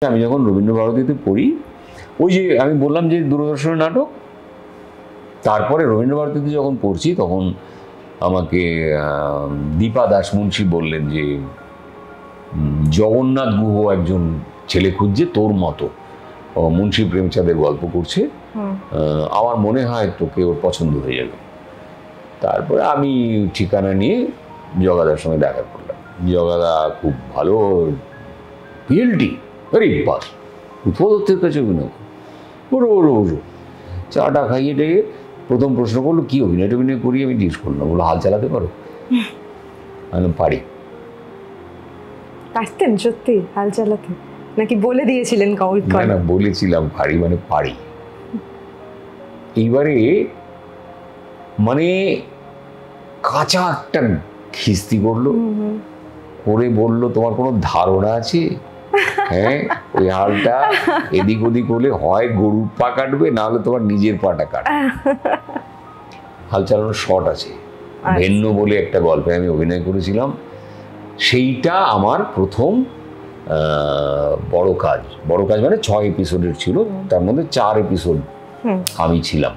আমি যখন রবীন্দ্রভারতীতে পড়ি, ওই যে আমি বললাম যে দূরদর্শনের নাটক, তারপরে রবীন্দ্রভারতীতে যখন পড়ছি তখন আমাকে দীপা দাস মুন্সি বললেন যে জগন্নাথ গুহ একজন ছেলে খুঁজছে তোর মতো, মুন্সি প্রেমচাঁদের গল্প করছে, আমার মনে হয় তোকে ওর পছন্দ হয়ে যাবে। তারপরে আমি ঠিকানা নিয়ে জগাদার সঙ্গে দেখা করলাম। জগাদা খুব ভালো পিএলটি, ভেরি পাস, উপদত্তের কাছে অভিনয় বড়ো বড়ো বড়ো চাটা খাইয়ে টেয়ে প্রথম প্রশ্ন করলো কি অভিনয় টভিনয় করি, আমি জিজ্ঞেস করলাম, বললো হাল চালাতে পারো? আমি পারি। পারতেন সত্যি হাল চালাতে নাকি বলে দিয়েছিলেন? না, বলেছিলাম পারি, মানে পারি। এইবারে মানে কাঁচা একটা খিস্তি করলো, করে বললো তোমার কোনো ধারণা আছে? হ্যাঁ, ওই হালটা এদিক ওদিক হলে হয় গরুর পা কাটবে, না হলে তোমার নিজের পাটা কাটবে। হাল চালানোর শট আছে। ভেন্ন বলে একটা গল্পে আমি অভিনয় করেছিলাম, সেইটা আমার প্রথম বড় কাজ। বড় কাজ মানে 6 এপিসোডের ছিল, তার মধ্যে 4 এপিসোড আমি ছিলাম।